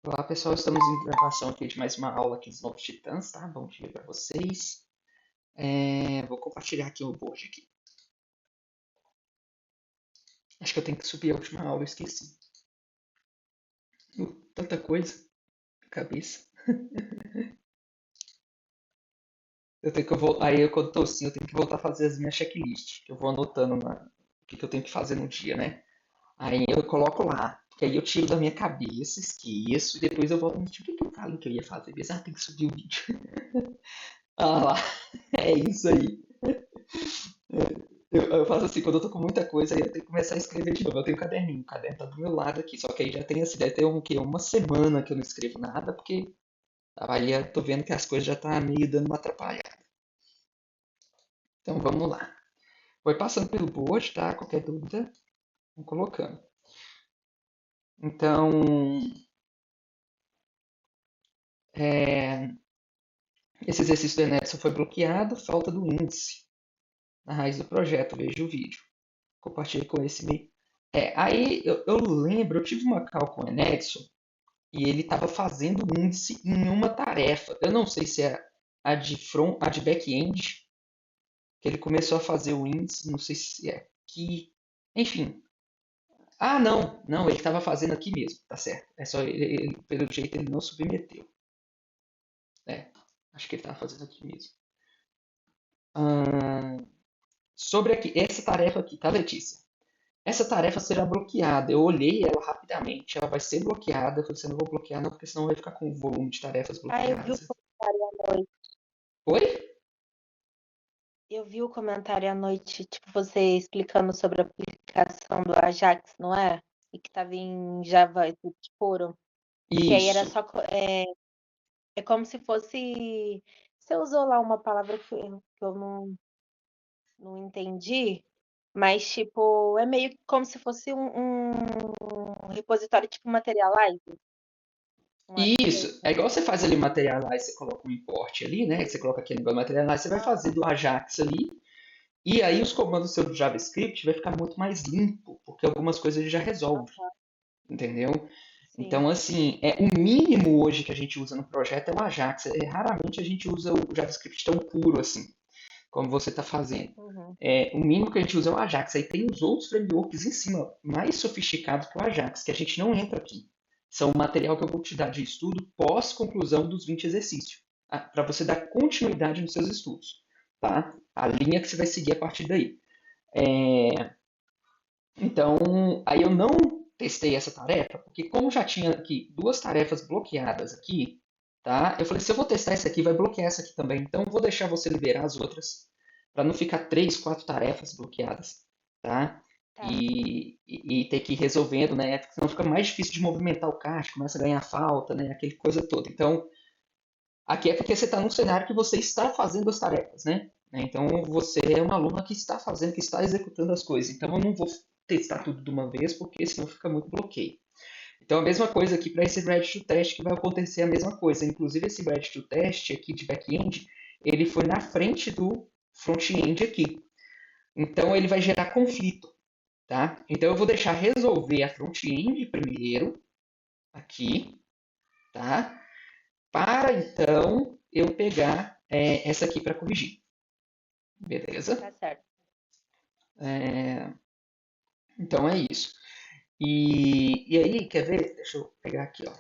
Olá, pessoal, estamos em gravação aqui de mais uma aula aqui dos Novos Titãs, tá? Bom dia para vocês. Vou compartilhar aqui o board aqui. Acho que eu tenho que subir a última aula, eu esqueci. Tanta coisa na cabeça. Aí, quando tô assim, eu tenho que voltar a fazer as minhas checklists, que eu vou anotando o que eu tenho que fazer no dia, né? Aí eu coloco lá, porque aí eu tiro da minha cabeça, esqueço, e depois eu volto, tipo, o que eu falei que eu ia fazer? Tem que subir o vídeo. Ah lá, é isso aí. Eu faço assim, quando eu tô com muita coisa, aí eu tenho que começar a escrever de novo. Eu tenho um caderninho, o caderno tá do meu lado aqui, só que aí já tem assim, deve ter quê? Uma semana que eu não escrevo nada, porque aí eu tô vendo que as coisas já tá meio dando uma atrapalhada. Então vamos lá. Foi passando pelo board, tá? Qualquer dúvida, vamos colocando. Então, é, esse exercício do Enéas foi bloqueado, falta do índice na raiz do projeto, veja o vídeo. Compartilhe com esse meio. Aí eu lembro, eu tive uma call com o Enedson e ele estava fazendo o índice em uma tarefa. Eu não sei se é a de front, a de back-end, que ele começou a fazer o índice, não sei se é aqui. Enfim. Ah, não, ele estava fazendo aqui mesmo, tá certo. É só pelo jeito ele não submeteu. É, acho que ele estava fazendo aqui mesmo. Sobre aqui, essa tarefa aqui, tá, Letícia? Essa tarefa será bloqueada. Eu olhei ela rapidamente. Ela vai ser bloqueada. Eu falei assim, eu não vou bloquear não, porque senão vai ficar com o volume de tarefas Ah, eu vi o bloqueadas. comentário à noite. Oi? Eu vi o comentário à noite, tipo, você explicando sobre a aplicação do Ajax, não é? E que tava em Java e tudo que foram. Que aí era Isso. só. É como se fosse. Você usou lá uma palavra que eu não entendi, mas, tipo, é meio que como se fosse um repositório tipo Materialize, um Isso. É arquivo. igual você faz ali Materialize, você coloca um import ali, né? Você coloca aqui no negócio Materialize, você vai fazer do Ajax ali. E aí os comandos seu do JavaScript vai ficar muito mais limpo, porque algumas coisas ele já resolve, entendeu? Sim. Então, assim, o mínimo hoje que a gente usa no projeto é o Ajax. Raramente a gente usa o JavaScript tão puro assim, como você está fazendo. Uhum. O mínimo que a gente usa é o Ajax. Aí tem os outros frameworks em cima, mais sofisticados que o Ajax, que a gente não entra aqui. São o material que eu vou te dar de estudo pós-conclusão dos 20 exercícios, para você dar continuidade nos seus estudos, tá? A linha que você vai seguir a partir daí. É, então, aí eu não testei essa tarefa, porque como já tinha aqui duas tarefas bloqueadas aqui, tá? Eu falei, se eu vou testar essa aqui, vai bloquear essa aqui também. Então, eu vou deixar você liberar as outras, para não ficar três, quatro tarefas bloqueadas, tá? Tá. E ter que ir resolvendo, né? Porque senão fica mais difícil de movimentar o kart, começa a ganhar falta, né? Aquele coisa toda. Então, aqui é porque você está num cenário que você está fazendo as tarefas, né? Então você é uma aluna que está fazendo, que está executando as coisas. Então eu não vou testar tudo de uma vez, porque senão fica muito bloqueio. Então a mesma coisa aqui para esse Ready to Test, que vai acontecer a mesma coisa. Inclusive esse Ready to Test aqui de back-end, ele foi na frente do front-end aqui. Então ele vai gerar conflito, tá? Então eu vou deixar resolver a front-end primeiro, aqui, tá? Para então eu pegar essa aqui para corrigir. Beleza? Tá certo. É, então é isso. E aí, quer ver? Deixa eu pegar aqui, ó.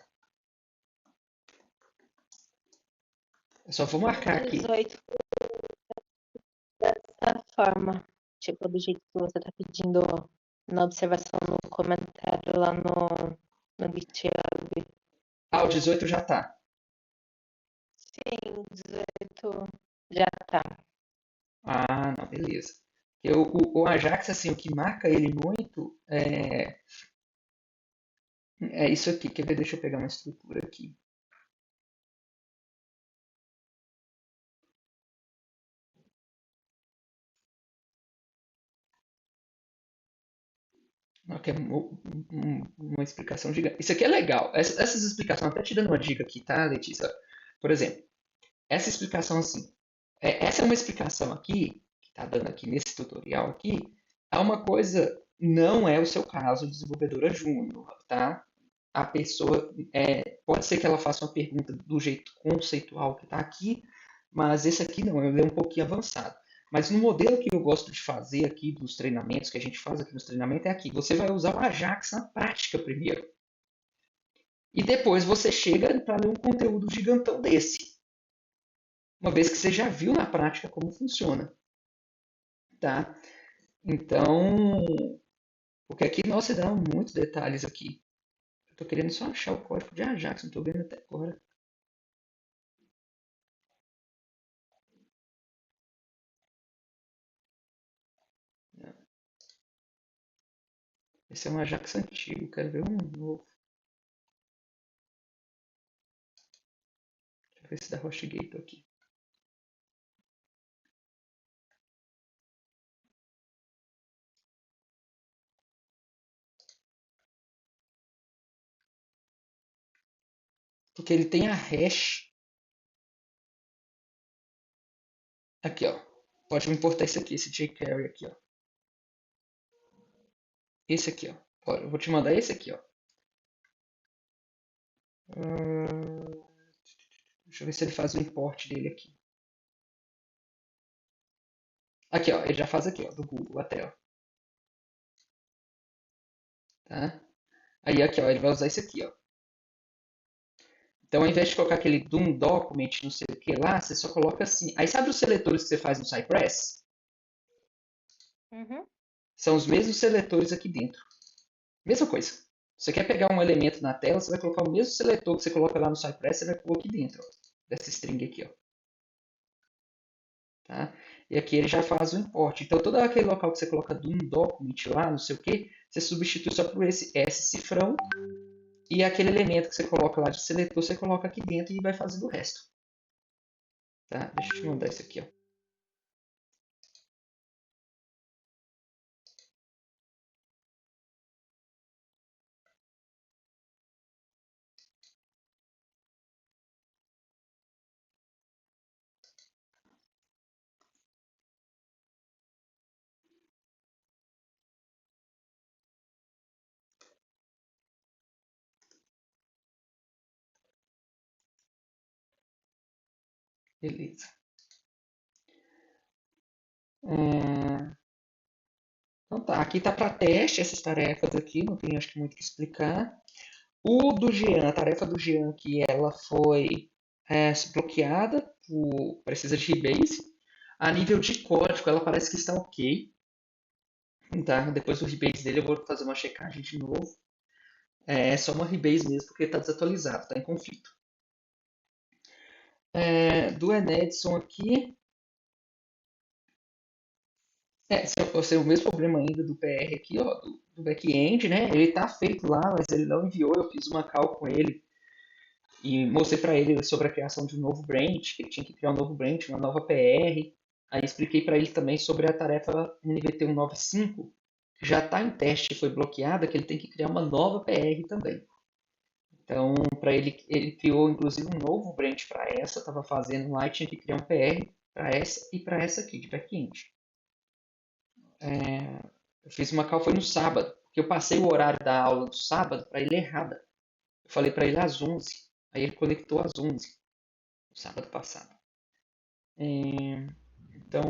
Eu só vou No marcar aqui. 18 dessa forma, tipo, do jeito que você tá pedindo na observação no comentário lá no GitHub. Ah, o 18 já tá. Sim, 18 já tá. Ah, não, beleza. O Ajax, assim, o que marca ele muito é isso aqui. Quer ver? Deixa eu pegar uma estrutura aqui. Não, que é uma explicação gigante. Isso aqui é legal. Essas explicações, até te dando uma dica aqui, tá, Letícia? Por exemplo, essa explicação assim. Essa é uma explicação aqui, que está dando aqui nesse tutorial aqui, é uma coisa, não é o seu caso, desenvolvedora júnior, tá? a pessoa, pode ser que ela faça uma pergunta do jeito conceitual que está aqui, mas esse aqui não, ele é um pouquinho avançado. Mas no modelo que eu gosto de fazer aqui dos treinamentos, que a gente faz aqui nos treinamentos, é aqui. Você vai usar o Ajax na prática primeiro. E depois você chega para ler um conteúdo gigantão desse. Uma vez que você já viu na prática como funciona. Tá? Então, porque aqui, nossa, dá muitos detalhes aqui. Eu tô querendo só achar o código de Ajax, não tô vendo até agora. Esse é um Ajax antigo, quero ver um novo. Deixa eu ver se dá HostGator aqui. Porque ele tem a hash. Aqui, ó. Pode me importar esse aqui, esse jQuery aqui, ó. Esse aqui, ó. Olha, eu vou te mandar esse aqui, ó. Deixa eu ver se ele faz o import dele aqui. Aqui, ó. Ele já faz aqui, ó. Do Google até, ó. Tá? Aí, aqui, ó. Ele vai usar esse aqui, ó. Então, ao invés de colocar aquele Doom Document, não sei o que lá, você só coloca assim. Aí, sabe os seletores que você faz no Cypress? Uhum. São os mesmos seletores aqui dentro. Mesma coisa. Você quer pegar um elemento na tela, você vai colocar o mesmo seletor que você coloca lá no Cypress, você vai pôr aqui dentro, ó, dessa string aqui, ó. Tá? E aqui ele já faz o import. Então, todo aquele local que você coloca Doom Document lá, não sei o que, você substitui só por esse S cifrão e aquele elemento que você coloca lá de seletor, você coloca aqui dentro e vai fazendo o resto. Tá? Deixa eu te mandar isso aqui, ó. Beleza. Então tá, aqui tá para teste essas tarefas aqui, não tem acho que muito o que explicar. O do Jean, a tarefa do Jean que ela foi bloqueada, precisa de rebase. A nível de código, ela parece que está ok. Tá? Depois do rebase dele eu vou fazer uma checagem de novo. É só uma rebase mesmo, porque está desatualizado, está em conflito. Do Enedson aqui, se é o mesmo problema ainda do PR aqui, ó, do back-end, né? Ele está feito lá, mas ele não enviou. Eu fiz uma call com ele e mostrei para ele sobre a criação de um novo branch, que ele tinha que criar um novo branch, uma nova PR. Aí expliquei para ele também sobre a tarefa NVT 195, que já está em teste e foi bloqueada, que ele tem que criar uma nova PR também. Então, para ele criou inclusive um novo branch para essa, estava fazendo lá e tinha que criar um PR para essa e para essa aqui de back-end. Eu fiz uma call foi no sábado, porque eu passei o horário da aula do sábado para ele errada. Eu falei para ele às 11, aí ele conectou às 11, no sábado passado. Então,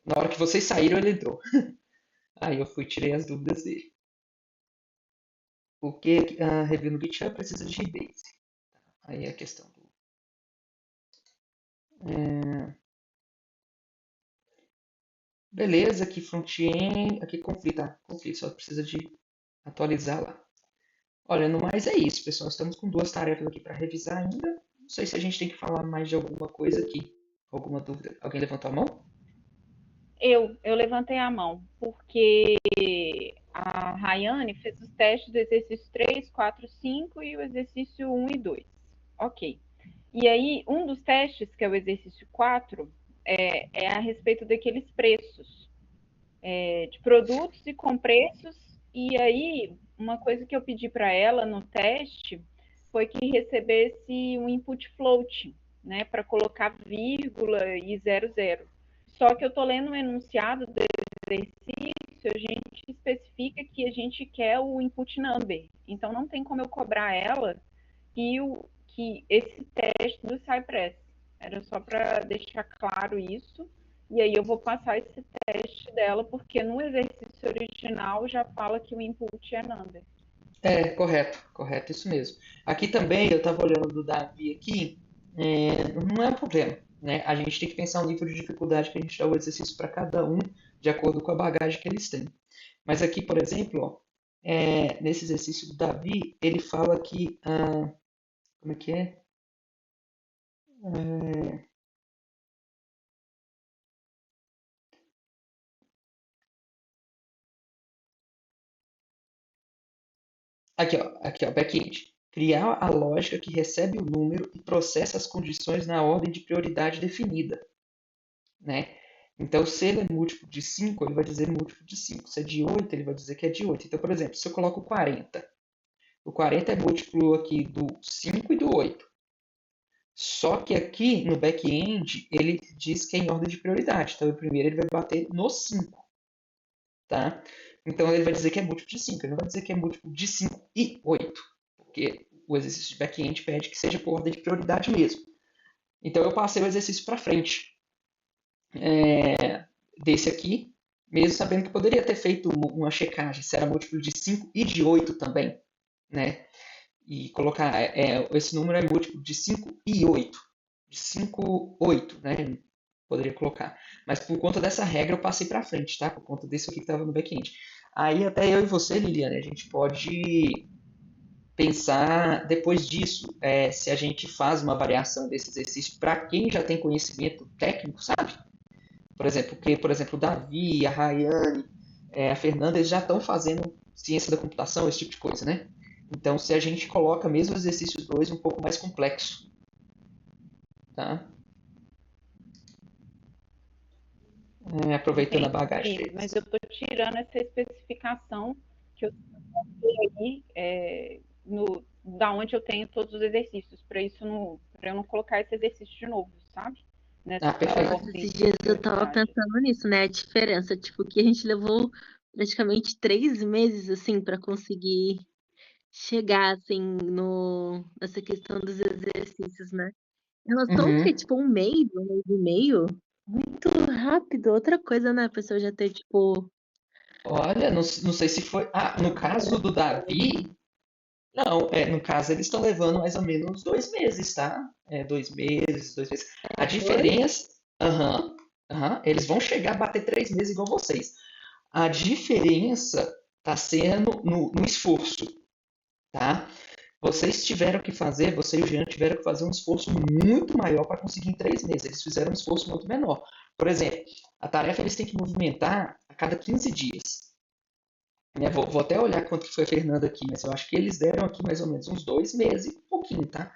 na hora que vocês saíram, ele entrou. Aí eu fui e tirei as dúvidas dele. Porque a review no GitHub precisa de rebase. Aí é a questão do. Beleza, aqui front-end, aqui conflito, tá? Conflito, só precisa de atualizar lá. Olha, no mais é isso, pessoal. Estamos com duas tarefas aqui para revisar ainda. Não sei se a gente tem que falar mais de alguma coisa aqui. Alguma dúvida? Alguém levantou a mão? Eu levantei a mão, porque a Rayane fez os testes do exercício 3, 4, 5 e o exercício 1 e 2. Ok. E aí, um dos testes, que é o exercício 4, é a respeito daqueles preços de produtos e com preços. E aí, uma coisa que eu pedi para ela no teste foi que recebesse um input float, né, para colocar vírgula e 00. Só que eu estou lendo o enunciado do exercício a gente especifica que a gente quer o input number. Então, não tem como eu cobrar ela que esse teste do Cypress. Era só para deixar claro isso. E aí eu vou passar esse teste dela, porque no exercício original já fala que o input é number. Correto, isso mesmo. Aqui também, eu estava olhando do Davi aqui, não é um problema, né? A gente tem que pensar o nível de dificuldade que a gente dá o exercício para cada um, de acordo com a bagagem que eles têm. Mas aqui, por exemplo, ó, nesse exercício do Davi, ele fala que, como é que é? Ah, aqui, ó, back-end. Criar a lógica que recebe o número e processa as condições na ordem de prioridade definida, né? Então, se ele é múltiplo de 5, ele vai dizer múltiplo de 5. Se é de 8, ele vai dizer que é de 8. Então, por exemplo, se eu coloco 40, o 40 é múltiplo aqui do 5 e do 8. Só que aqui no back-end, ele diz que é em ordem de prioridade. Então, primeiro ele vai bater no 5, tá? Então, ele vai dizer que é múltiplo de 5. Ele não vai dizer que é múltiplo de 5 e 8, porque o exercício de back-end pede que seja por ordem de prioridade mesmo. Então, eu passei o exercício para frente. Desse aqui, mesmo sabendo que poderia ter feito uma checagem se era múltiplo de 5 e de 8 também, né? E colocar esse número é múltiplo de 5 e 8. De 5, 8, né? Poderia colocar. Mas por conta dessa regra eu passei para frente, tá? Por conta desse aqui que estava no back-end. Aí até eu e você, Liliane, a gente pode pensar depois disso, se a gente faz uma variação desse exercício para quem já tem conhecimento técnico, sabe? Por exemplo, o Davi, a Rayane, a Fernanda, eles já estão fazendo ciência da computação, esse tipo de coisa, né? Então, se a gente coloca mesmo o exercício 2 um pouco mais complexo, tá? Aproveitando a bagagem Entendi, mas deles. eu estou tirando essa especificação que eu coloquei aí, da onde eu tenho todos os exercícios, para eu não colocar esse exercício de novo, sabe? Nessa Perfeito. Nossa, ordem esses de dias eu tava prioridade. pensando nisso, né? A diferença, tipo, que a gente levou praticamente 3 meses, assim, para conseguir chegar, assim, nessa questão dos exercícios, né? Em relação ao que, Uhum. tipo, um mês e meio, muito rápido. Outra coisa, né? A pessoa já ter, tipo, Olha, não sei se foi. No caso do Davi, não, no caso eles estão levando mais ou menos 2 meses, tá? 2 meses, 2 meses. A dois. diferença. Aham, aham, eles vão chegar a bater 3 meses igual vocês. A diferença está sendo no esforço, tá? Vocês tiveram que fazer, você e o Jean tiveram que fazer um esforço muito maior para conseguir em 3 meses. Eles fizeram um esforço muito menor. Por exemplo, a tarefa eles têm que movimentar a cada 15 dias. Vou até olhar quanto que foi a Fernanda aqui, mas eu acho que eles deram aqui mais ou menos uns 2 meses e um pouquinho, tá?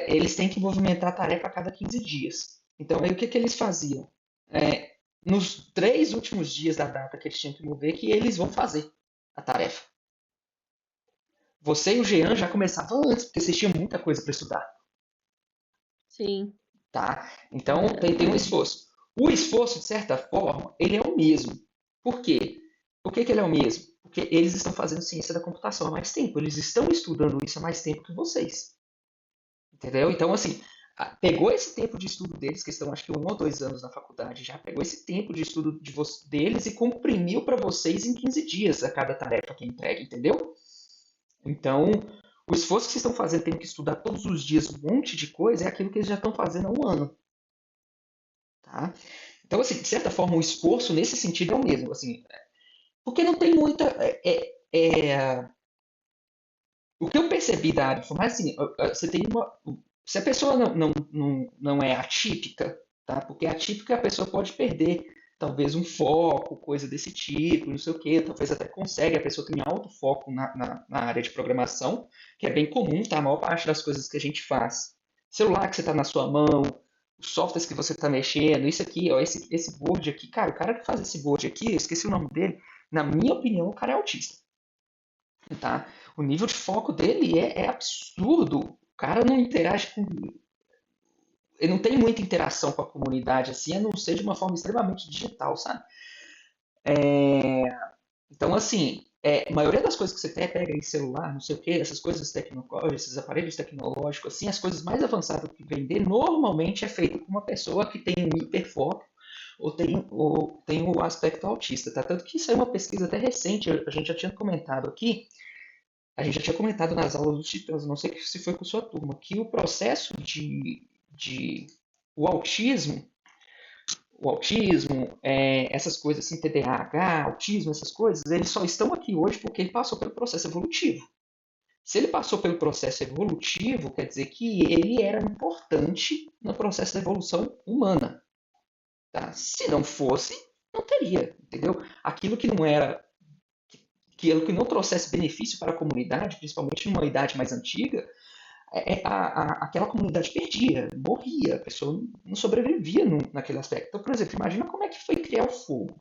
Eles têm que movimentar a tarefa a cada 15 dias. Então, aí o que, que eles faziam? Nos 3 últimos dias da data que eles tinham que mover, que eles vão fazer a tarefa. Você e o Jean já começavam antes, porque vocês tinham muita coisa para estudar, Sim, tá? é Então, tem um verdade. esforço. O esforço, de certa forma, ele é o mesmo. Por quê? Por que ele é o mesmo? Porque eles estão fazendo ciência da computação há mais tempo. Eles estão estudando isso há mais tempo que vocês. Entendeu? Então, assim, pegou esse tempo de estudo deles, que estão acho que 1 ou 2 anos na faculdade, já pegou esse tempo de estudo deles e comprimiu para vocês em 15 dias a cada tarefa que entrega, entendeu? Então, o esforço que vocês estão fazendo, tendo que estudar todos os dias um monte de coisa, é aquilo que eles já estão fazendo há um ano. Tá? Então, assim, de certa forma, o esforço nesse sentido é o mesmo. Assim, porque não tem muita. O que eu percebi da área de informática, assim, você tem uma. Se a pessoa não é atípica, tá? Porque atípica a pessoa pode perder talvez um foco, coisa desse tipo, não sei o quê, talvez até consegue, a pessoa tem alto foco na área de programação, que é bem comum, tá? A maior parte das coisas que a gente faz. Celular que você está na sua mão, os softwares que você está mexendo, isso aqui, ó, esse board aqui, cara, o cara que faz esse board aqui, eu esqueci o nome dele, na minha opinião, o cara é autista, tá? O nível de foco dele é absurdo. O cara não interage com. Ele não tem muita interação com a comunidade assim, a não ser de uma forma extremamente digital, sabe? Então, assim, a maioria das coisas que você pega em celular, não sei o que, essas coisas tecnológicas, esses aparelhos tecnológicos, assim, as coisas mais avançadas que vender, normalmente é feito por uma pessoa que tem um hiperfoco ou tem o aspecto autista, tá? Tanto que isso é uma pesquisa até recente, a gente já tinha comentado aqui, a gente já tinha comentado nas aulas dos Titãs, não sei se foi com sua turma, que o processo de o autismo, essas coisas assim, TDAH, autismo, essas coisas, eles só estão aqui hoje porque ele passou pelo processo evolutivo. Se ele passou pelo processo evolutivo, quer dizer que ele era importante no processo da evolução humana. Tá? Se não fosse, não teria, entendeu? Aquilo que não era, aquilo que não trouxesse benefício para a comunidade, principalmente numa idade mais antiga, aquela comunidade perdia, morria, a pessoa não sobrevivia naquele aspecto. Então, por exemplo, imagina como é que foi criar o fogo.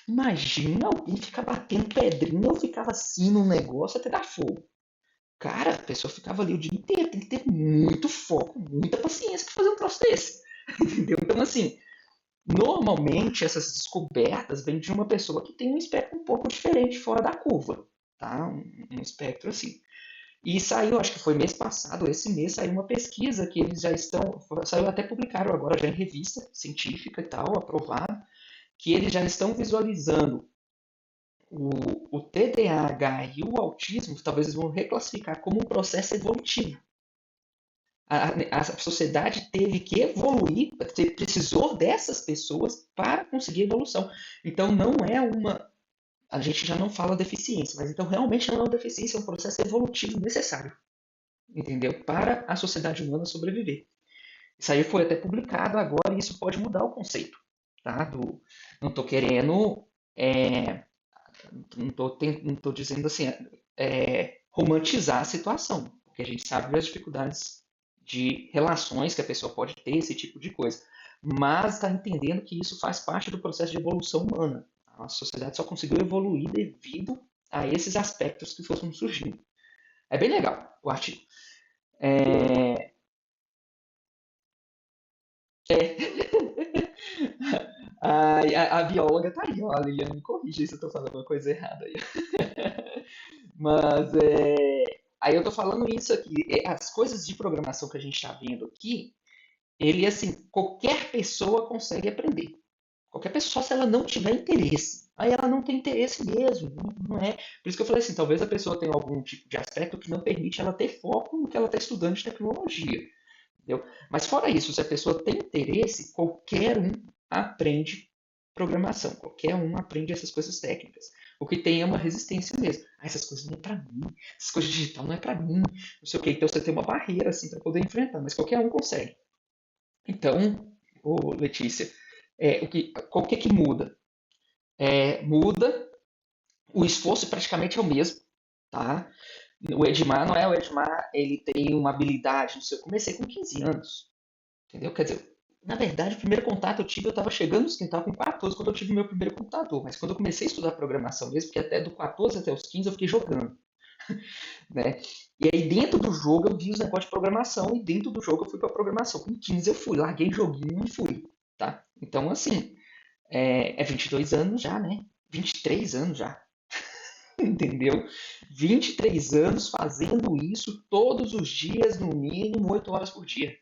Imagina alguém ficar batendo pedrinha ou ficava assim num negócio até dar fogo. Cara, a pessoa ficava ali o dia inteiro, tem que ter muito foco, muita paciência para fazer um troço desse. Entendeu? Então, assim, normalmente essas descobertas vêm de uma pessoa que tem um espectro um pouco diferente, fora da curva. Tá? Um espectro assim. E saiu, acho que foi mês passado, esse mês saiu uma pesquisa que eles já estão, saiu até publicaram agora já em revista científica e tal, aprovado, que eles já estão visualizando o TDAH e o autismo, talvez eles vão reclassificar como um processo evolutivo. A sociedade teve que evoluir, precisou dessas pessoas para conseguir evolução. Então não é uma. A gente já não fala deficiência, mas então realmente não é uma deficiência, é um processo evolutivo necessário, entendeu? Para a sociedade humana sobreviver. Isso aí foi até publicado agora e isso pode mudar o conceito, tá? Não estou querendo, não estou dizendo assim, romantizar a situação, porque a gente sabe das dificuldades de relações que a pessoa pode ter, esse tipo de coisa. Mas está entendendo que isso faz parte do processo de evolução humana. A sociedade só conseguiu evoluir devido a esses aspectos que foram surgindo. É bem legal o artigo. A bióloga tá aí, ó, a Liliana me corrige se eu tô falando uma coisa errada aí. Mas aí eu tô falando isso aqui, as coisas de programação que a gente está vendo aqui, ele assim, qualquer pessoa consegue aprender. Qualquer pessoa, se ela não tiver interesse. Aí ela não tem interesse mesmo, não é? Por isso que eu falei assim, talvez a pessoa tenha algum tipo de aspecto que não permite ela ter foco no que ela está estudando de tecnologia. Entendeu? Mas fora isso, se a pessoa tem interesse, qualquer um aprende programação, qualquer um aprende essas coisas técnicas. O que tem é uma resistência mesmo. Essas coisas não é para mim, essas coisas digital não é para mim, não sei o que. Então você tem uma barreira assim para poder enfrentar, mas qualquer um consegue. Então, Letícia, qual que muda? Muda, o esforço praticamente é o mesmo, tá? O Edmar não é o Edmar, ele tem uma habilidade, não sei, eu comecei com 15 anos, entendeu? Quer dizer, na verdade, o primeiro contato eu estava chegando nos quintal com 14 quando eu tive meu primeiro computador, mas quando eu comecei a estudar programação mesmo, porque até do 14 até os 15 eu fiquei jogando, né? E aí dentro do jogo eu vi os negócios de programação e dentro do jogo eu fui para programação. Com 15 eu fui, larguei joguinho e fui, tá? Então assim, 22 anos já, né? 23 anos já, entendeu? 23 anos fazendo isso todos os dias, no mínimo 8 horas por dia.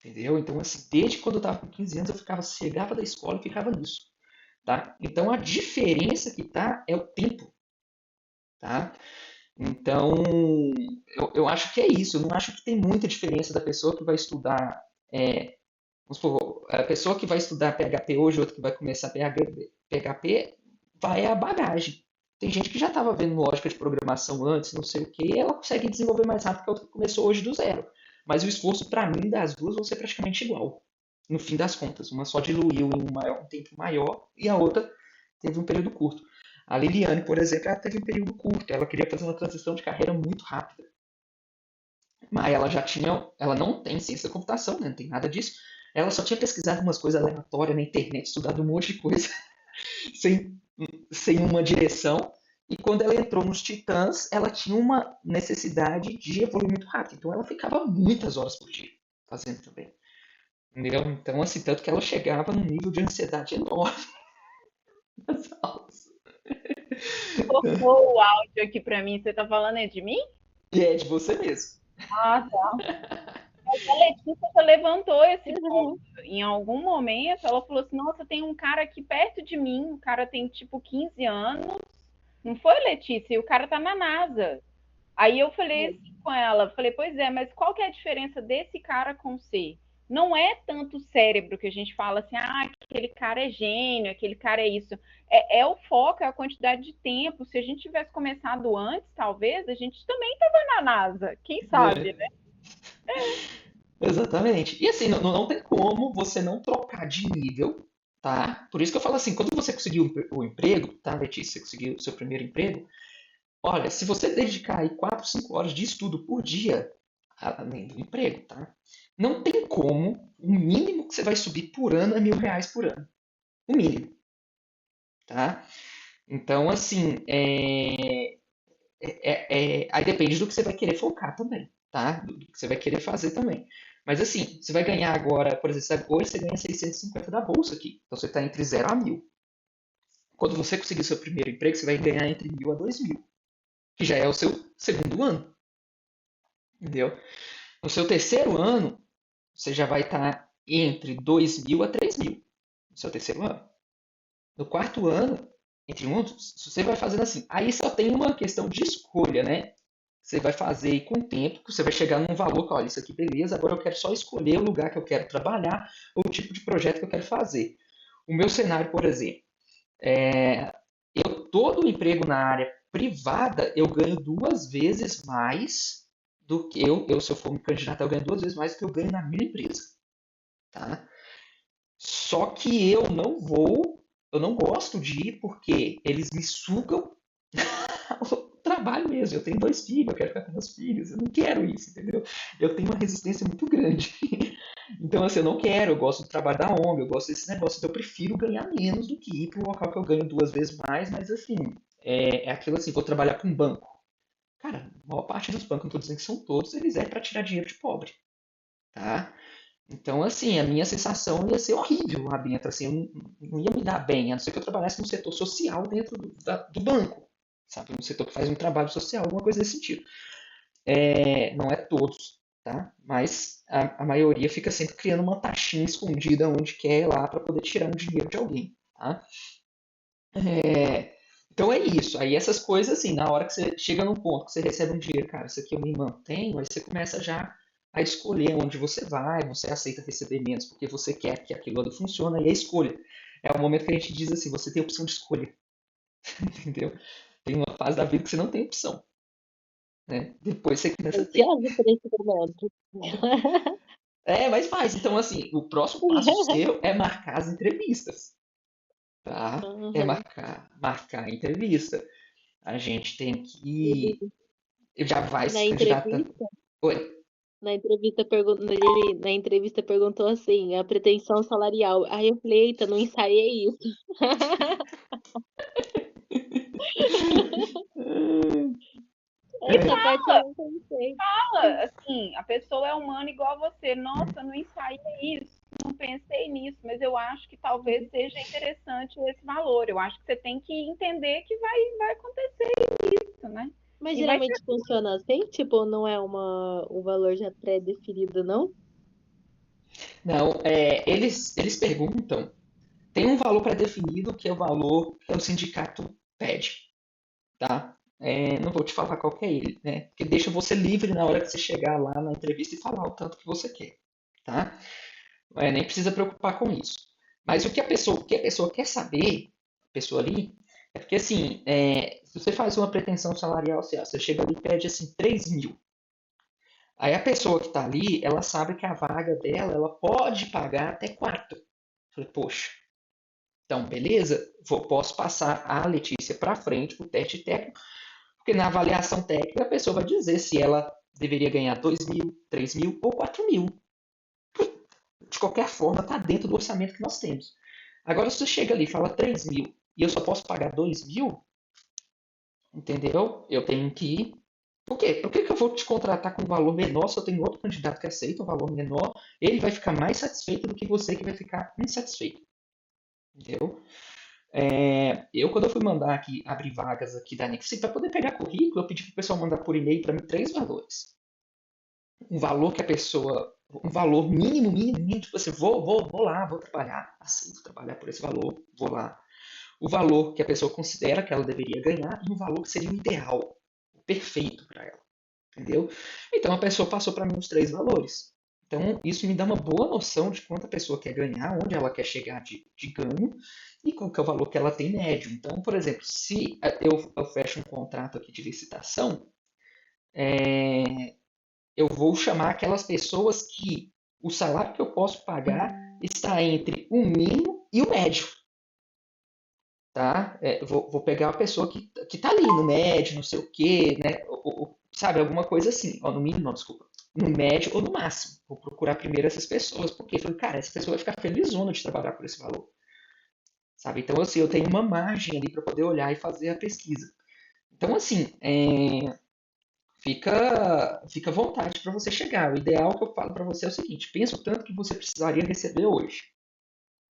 Entendeu? Então, assim, desde quando eu estava com 15 anos, chegava da escola e ficava nisso. Tá? Então, a diferença que tá é o tempo. Tá? Então, eu acho que é isso. Eu não acho que tem muita diferença da pessoa que vai estudar. Vamos supor, a pessoa que vai estudar PHP hoje, outra que vai começar PHP, vai a bagagem. Tem gente que já estava vendo lógica de programação antes, não sei o que, ela consegue desenvolver mais rápido que a outra que começou hoje do zero. Mas o esforço, para mim, das duas vão ser praticamente igual. No fim das contas. Uma só diluiu em um tempo maior e a outra teve um período curto. A Liliane, por exemplo, ela teve um período curto. Ela queria fazer uma transição de carreira muito rápida. Mas ela não tem ciência da computação, né? Não tem nada disso. Ela só tinha pesquisado umas coisas aleatórias na internet, estudado um monte de coisa sem, sem uma direção. E quando ela entrou nos Titãs, ela tinha uma necessidade de evoluir muito rápido. Então ela ficava muitas horas por dia fazendo também. Entendeu? Então, assim, tanto que ela chegava num nível de ansiedade enorme. nas aulas. Cortou o áudio aqui pra mim. Você tá falando é de mim? E é de você mesmo. Ah, tá. A Letícia já levantou esse Uhum. ponto. Em algum momento, ela falou assim: Nossa, tem um cara aqui perto de mim. O cara tem tipo 15 anos. Não foi, Letícia? E o cara tá na NASA. Aí eu falei assim com ela, falei, pois é, mas qual que é a diferença desse cara com você? Não é tanto o cérebro que a gente fala assim, ah, aquele cara é gênio, aquele cara é isso. É o foco, é a quantidade de tempo. Se a gente tivesse começado antes, talvez, a gente também estava na NASA. Quem sabe, É, né? exatamente. E assim, não tem como você não trocar de nível, tá? Por isso que eu falo assim, quando você conseguiu o emprego, tá, Letícia? Você conseguiu o seu primeiro emprego, olha, se você dedicar aí 4, 5 horas de estudo por dia, além do emprego, tá? Não tem como, o mínimo que você vai subir por ano é R$ 1.000 por ano. O mínimo, tá? Então, assim, aí depende do que você vai querer focar também, tá? Do que você vai querer fazer também. Mas assim, você vai ganhar agora, por exemplo, hoje você ganha 650 da bolsa aqui. Então você está entre 0 a 1.000. Quando você conseguir seu primeiro emprego, você vai ganhar entre 1.000 a 2.000, que já é o seu segundo ano, entendeu? No seu terceiro ano, você já vai estar entre 2.000 a 3.000, no seu terceiro ano. No quarto ano, entre um, você vai fazendo assim. Aí só tem uma questão de escolha, né? Você vai fazer com o tempo, você vai chegar num valor que, olha, isso aqui beleza, agora eu quero só escolher o lugar que eu quero trabalhar ou o tipo de projeto que eu quero fazer. O meu cenário, por exemplo, todo emprego na área privada, eu ganho 2 vezes mais do que se eu for me candidatar, eu ganho 2 vezes mais do que eu ganho na minha empresa, tá? Só que eu não gosto de ir porque eles me sugam o trabalho mesmo. Eu tenho 2 filhos, eu quero ficar com meus filhos, eu não quero isso, entendeu? Eu tenho uma resistência muito grande. Então, assim, eu não quero, eu gosto do trabalho da ONG, eu gosto desse negócio, então eu prefiro ganhar menos do que ir para um local que eu ganho 2 vezes mais, mas assim, é aquilo assim, vou trabalhar para um banco. Cara, a maior parte dos bancos, não estou dizendo que são todos, eles é para tirar dinheiro de pobre, tá? Então, assim, a minha sensação ia ser horrível lá dentro, assim, eu não ia me dar bem, a não ser que eu trabalhasse no setor social dentro do banco, sabe? Um setor que faz um trabalho social, alguma coisa desse sentido. Não é todos, tá? Mas a maioria fica sempre criando uma taxinha escondida onde quer lá para poder tirar um dinheiro de alguém, tá? Então é isso. Aí essas coisas, assim, na hora que você chega num ponto que você recebe um dinheiro, cara, isso aqui eu me mantenho, aí você começa já a escolher onde você vai, você aceita receber menos porque você quer que aquilo ali funcione, e a escolha. É o momento que a gente diz assim, você tem opção de escolha, entendeu? Tem uma fase da vida que você não tem opção, né? Depois você começa a ter. Ansiosa por esse momento. Mas faz. Então, assim, o próximo passo seu é marcar as entrevistas, tá? É Uhum. marcar a entrevista. A gente tem que Ele, já vai na se candidatando. entrevista, Oi. na entrevista perguntou assim, a pretensão salarial. Aí eu falei, eita, não ensaiei isso. Essa parte eu não pensei. Assim, a pessoa é humana igual a você. Nossa, não ensaiei isso, não pensei nisso, mas eu acho que talvez seja interessante esse valor. Eu acho que você tem que entender que vai acontecer isso, né? Mas E vai ser. geralmente funciona assim? Tipo, não é um valor já pré-definido, não? Não, eles perguntam. Tem um valor pré-definido que é o valor que o sindicato pede, tá? Não vou te falar qual que é ele, né? Porque deixa você livre na hora que você chegar lá na entrevista e falar o tanto que você quer, tá? Nem precisa preocupar com isso. Mas o que a pessoa quer saber, a pessoa ali, é porque assim, se você faz uma pretensão salarial, você chega ali e pede assim 3.000. Aí a pessoa que está ali, ela sabe que a vaga dela, ela pode pagar até 4. Falei, poxa, então beleza, posso passar a Letícia para frente para o teste técnico, porque na avaliação técnica a pessoa vai dizer se ela deveria ganhar 2.000, 3.000 ou 4.000. De qualquer forma, está dentro do orçamento que nós temos. Agora, se você chega ali e fala 3.000 e eu só posso pagar 2.000, entendeu? Eu tenho que ir. Por quê? Por que eu vou te contratar com um valor menor se eu tenho outro candidato que aceita um valor menor? Ele vai ficar mais satisfeito do que você que vai ficar insatisfeito. Entendeu? Quando eu fui mandar aqui, abrir vagas aqui da Nexi, para poder pegar currículo, eu pedi para o pessoal mandar por e-mail para mim 3 valores. Um valor que a pessoa, um valor mínimo, mínimo, mínimo, tipo assim, vou lá, vou trabalhar, aceito trabalhar por esse valor, vou lá. O valor que a pessoa considera que ela deveria ganhar e um valor que seria o ideal, o perfeito para ela, entendeu? Então a pessoa passou para mim os 3 valores. Então isso me dá uma boa noção de quanto a pessoa quer ganhar, onde ela quer chegar de ganho e qual que é o valor que ela tem médio. Então, por exemplo, se eu fecho um contrato aqui de licitação, eu vou chamar aquelas pessoas que o salário que eu posso pagar está entre o mínimo e o médio. Tá? Vou pegar uma pessoa que está ali no médio, não sei o quê, né? Sabe, alguma coisa assim. Ó, no mínimo, não, desculpa. No médio ou no máximo. Vou procurar primeiro essas pessoas, porque eu falei, cara, essa pessoa vai ficar felizona de trabalhar por esse valor. Sabe? Então, assim, eu tenho uma margem ali para poder olhar e fazer a pesquisa. Então, assim, fica à vontade para você chegar. O ideal que eu falo para você é o seguinte: pensa o tanto que você precisaria receber hoje.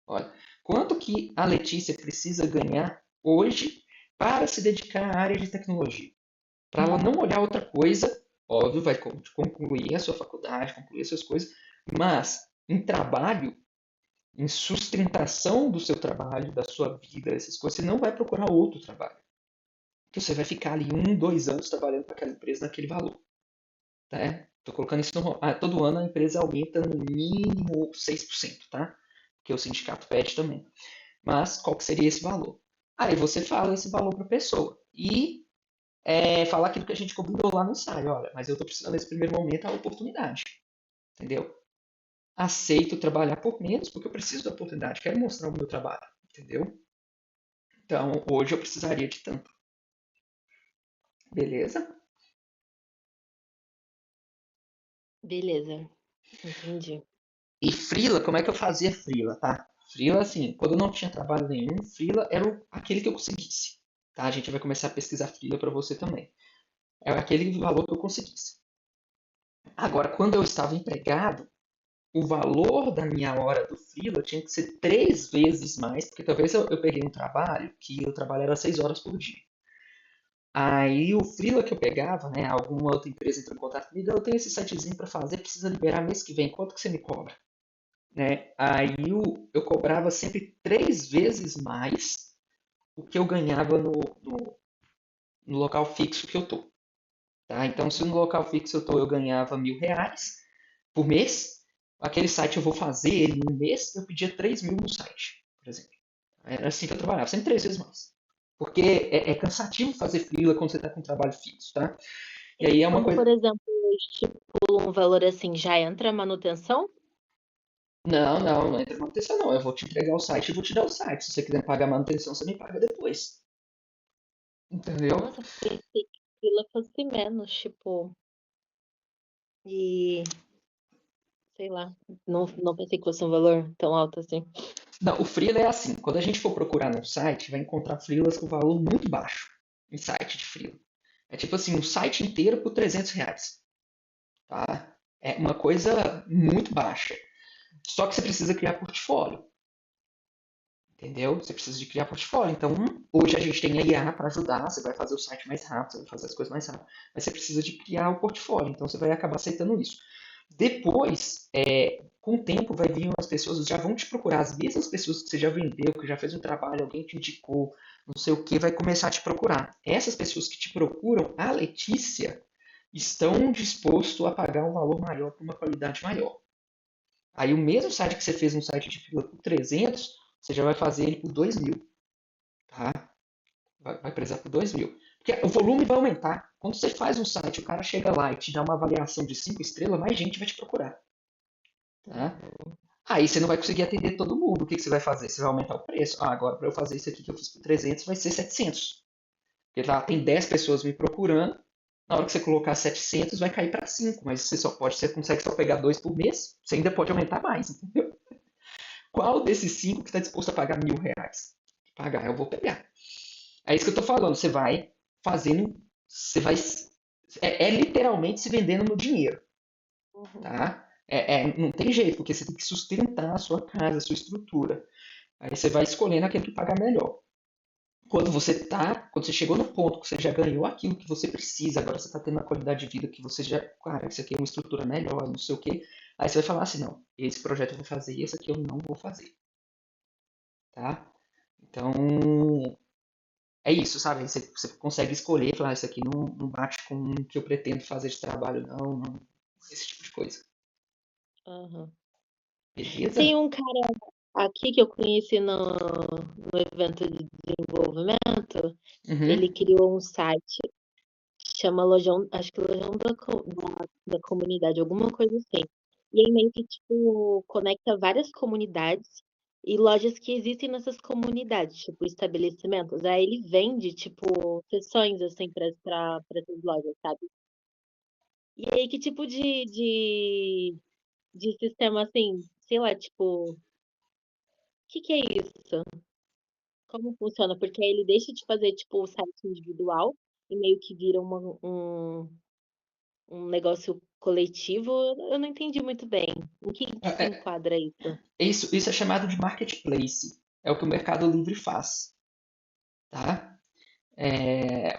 Olha, quanto que a Letícia precisa ganhar hoje para se dedicar à área de tecnologia? Para ela não olhar outra coisa, óbvio, vai concluir a sua faculdade, concluir as suas coisas, mas em trabalho, em sustentação do seu trabalho, da sua vida, essas coisas, você não vai procurar outro trabalho. Porque você vai ficar ali 1, 2 anos trabalhando para aquela empresa naquele valor. Tá? Estou colocando isso todo ano a empresa aumenta no mínimo 6%, tá? Porque o sindicato pede também. Mas qual que seria esse valor? Aí você fala esse valor para a pessoa e falar aquilo que a gente combinou lá no ensaio. Olha, mas eu estou precisando nesse primeiro momento da oportunidade. Entendeu? Aceito trabalhar por menos porque eu preciso da oportunidade. Quero mostrar o meu trabalho. Entendeu? Então, hoje eu precisaria de tanto. Beleza? Beleza, entendi. E freela, como é que eu fazia freela, tá? Freela, assim, quando eu não tinha trabalho nenhum, freela era aquele que eu conseguisse. Tá? A gente vai começar a pesquisar freela para você também. Era aquele valor que eu conseguisse. Agora, quando eu estava empregado, o valor da minha hora do freela tinha que ser 3 vezes mais, porque talvez eu peguei um trabalho que o trabalho era 6 horas por dia. Aí o freela que eu pegava, né, alguma outra empresa entrou em contato comigo, eu tenho esse sitezinho para fazer, precisa liberar mês que vem, quanto que você me cobra? Né? Aí eu cobrava sempre 3 vezes mais o que eu ganhava no local fixo que eu tô. Tá? Então, se no local fixo eu ganhava R$ 1.000 por mês, aquele site eu vou fazer ele em um mês, eu pedia 3.000 no site, por exemplo. Era assim que eu trabalhava, sempre 3 vezes mais. Porque é cansativo fazer freela quando você está com um trabalho fixo, tá? E aí é uma Quando, por coisa. exemplo, estipula um valor assim, já entra a manutenção? Não entra manutenção não. Eu vou te entregar o site e vou te dar o site. Se você quiser pagar manutenção, você me paga depois. Entendeu? Nossa, pensei que fila fosse menos, tipo, e sei lá, não pensei que fosse um valor tão alto assim. Não, o freela é assim. Quando a gente for procurar no site, vai encontrar freelas com valor muito baixo em site de freela. É tipo assim, um site inteiro por R$ 300. Tá? É uma coisa muito baixa. Só que você precisa criar portfólio. Entendeu? Você precisa de criar portfólio. Então, hoje a gente tem a IA para ajudar. Você vai fazer o site mais rápido, você vai fazer as coisas mais rápido. Mas você precisa de criar o portfólio. Então, você vai acabar aceitando isso. Depois, com o tempo, vai vir umas pessoas, já vão te procurar. As mesmas pessoas que você já vendeu, que já fez um trabalho, alguém te indicou, não sei o que, vai começar a te procurar. Essas pessoas que te procuram, a Letícia, estão dispostos a pagar um valor maior por uma qualidade maior. Aí o mesmo site que você fez um site de fila por 300, você já vai fazer ele por 2.000. Tá? Vai precisar por 2.000. Porque o volume vai aumentar. Quando você faz um site, o cara chega lá e te dá uma avaliação de 5 estrelas, mais gente vai te procurar. Tá? Aí você não vai conseguir atender todo mundo. O que você vai fazer? Você vai aumentar o preço. Agora para eu fazer isso aqui que eu fiz por 300 vai ser 700. Porque lá tem 10 pessoas me procurando. Na hora que você colocar 700 vai cair para 5. Mas você consegue só pegar 2 por mês. Você ainda pode aumentar mais. Entendeu? Qual desses 5 que está disposto a pagar R$ 1.000? Pagar, eu vou pegar. É isso que eu estou falando. Você vai fazendo. Você vai. Literalmente se vendendo no dinheiro. Tá? Não tem jeito, porque você tem que sustentar a sua casa, a sua estrutura. Aí você vai escolhendo aquele que paga melhor. Quando você chegou no ponto que você já ganhou aquilo que você precisa, agora você está tendo uma qualidade de vida que você já, cara, isso aqui é uma estrutura melhor, não sei o quê. Aí você vai falar assim, não, esse projeto eu vou fazer, esse aqui eu não vou fazer, tá? Então, é isso, sabe? Aí você consegue escolher, falar, isso aqui não bate com o que eu pretendo fazer de trabalho, não, esse tipo de coisa. Aham. Tem Beleza? um cara aqui que eu conheci no evento de desenvolvimento, ele Uhum. criou um site, chama Lojão, acho que Lojão da Comunidade, alguma coisa assim. E aí meio que, tipo, conecta várias comunidades e lojas que existem nessas comunidades, tipo, estabelecimentos. Aí ele vende, tipo, sessões, assim, pra essas lojas, sabe? E aí, que tipo de sistema, assim, sei lá, tipo, o que é isso? Como funciona? Porque aí ele deixa de fazer, tipo, o site individual e meio que vira um negócio coletivo. Eu não entendi muito bem. Em que se É, enquadra isso? isso é chamado de marketplace. É o que o Mercado Livre faz, tá?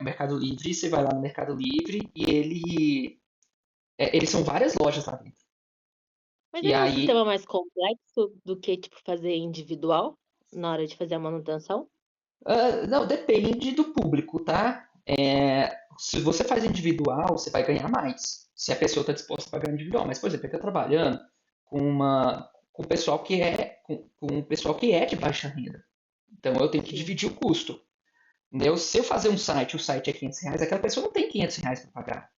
O Mercado Livre, você vai lá no Mercado Livre e eles são várias lojas lá dentro. Mas E ele é um sistema aí, mais complexo do que, tipo, fazer individual na hora de fazer a manutenção? não, depende do público, tá? Se você faz individual, você vai ganhar mais. Se a pessoa está disposta a pagar individual. Mas, por exemplo, eu estou trabalhando com o pessoal com um pessoal que é de baixa renda. Então eu tenho que Sim. dividir o custo. Entendeu? Se eu fazer um site, o site é R$ 500, aquela pessoa não tem R$ 500 para pagar.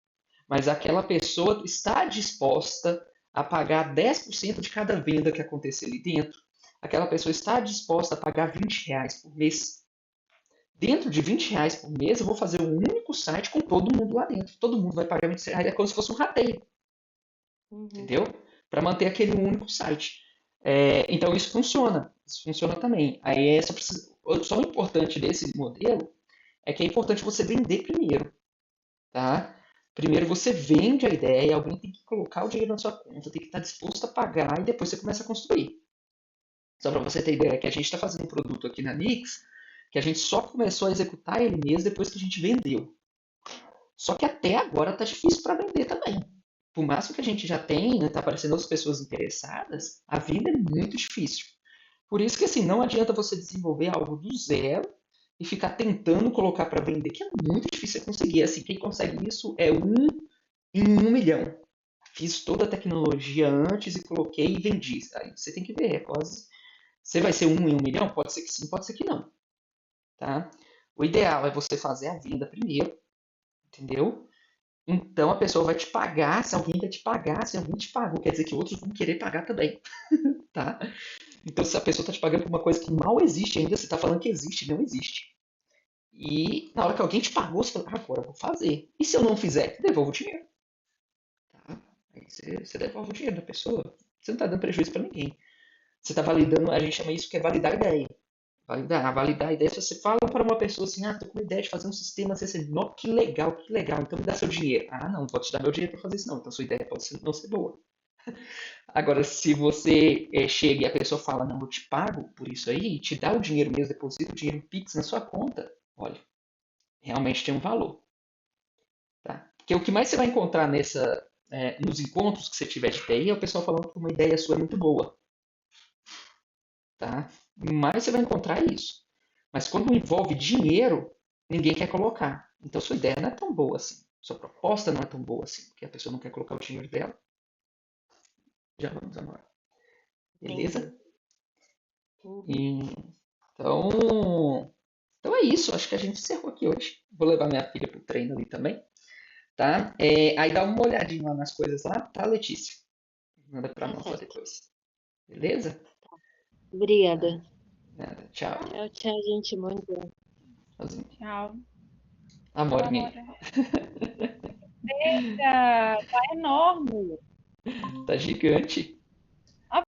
Mas aquela pessoa está disposta a pagar 10% de cada venda que acontecer ali dentro. Aquela pessoa está disposta a pagar R$ 20 por mês. Dentro de R$ 20 por mês, eu vou fazer um único site com todo mundo lá dentro. Todo mundo vai pagar R$ 20. É como se fosse um rateio, Uhum. entendeu? Para manter aquele único site. Então isso funciona. Isso funciona também. Aí só o importante desse modelo é que é importante você vender primeiro, tá? Primeiro você vende a ideia, alguém tem que colocar o dinheiro na sua conta, tem que estar disposto a pagar e depois você começa a construir. Só para você ter ideia que a gente está fazendo um produto aqui na Nix que a gente só começou a executar ele mesmo depois que a gente vendeu. Só que até agora tá difícil para vender também. Por mais que a gente já tenha, tá aparecendo outras pessoas interessadas, a venda é muito difícil. Por isso que assim, não adianta você desenvolver algo do zero e ficar tentando colocar para vender, que é muito difícil você conseguir. Assim, quem consegue isso é um em 1 milhão. Fiz toda a tecnologia antes e coloquei e vendi. Aí você tem que ver, é quase. Você vai ser 1 em 1 milhão? Pode ser que sim, pode ser que não. Tá? O ideal é você fazer a venda primeiro, entendeu? Então a pessoa vai te pagar, se alguém vai te pagar, se alguém te pagou, quer dizer que outros vão querer pagar também, tá? Então se a pessoa está te pagando por uma coisa que mal existe ainda, você está falando que existe, não existe. E na hora que alguém te pagou, você fala, agora eu vou fazer. E se eu não fizer, devolvo o dinheiro. Tá? Aí você devolve o dinheiro da pessoa. Você não está dando prejuízo para ninguém. Você está validando, a gente chama isso que é validar a ideia. Validar a ideia. Se você fala para uma pessoa assim, tô com uma ideia de fazer um sistema assim, não, que legal, então me dá seu dinheiro. Ah, não vou te dar meu dinheiro para fazer isso não, então sua ideia pode não ser boa. Agora, se você chega e a pessoa fala, não, eu te pago por isso aí, e te dá o dinheiro mesmo, deposita o dinheiro Pix na sua conta, olha, realmente tem um valor. Tá? Porque o que mais você vai encontrar nos encontros que você tiver de TI é o pessoal falando que uma ideia sua é muito boa. Tá? Mais você vai encontrar isso. Mas quando envolve dinheiro, ninguém quer colocar. Então sua ideia não é tão boa assim. Sua proposta não é tão boa assim, porque a pessoa não quer colocar o dinheiro dela. Já vamos agora. Entendi. Beleza? Uhum. E, então, então é isso. Acho que a gente encerrou aqui hoje. Vou levar minha filha pro treino ali também. Tá? Aí dá uma olhadinha lá nas coisas lá, tá, Letícia? Manda pra Tá nós lá certo. depois. Beleza? Obrigada. Nada. Tchau. Tchau, tchau, gente. Bom dia. Tchauzinho. Tchau. Tchau, Amor meu. amor. Eita, tá enorme. Tá gigante.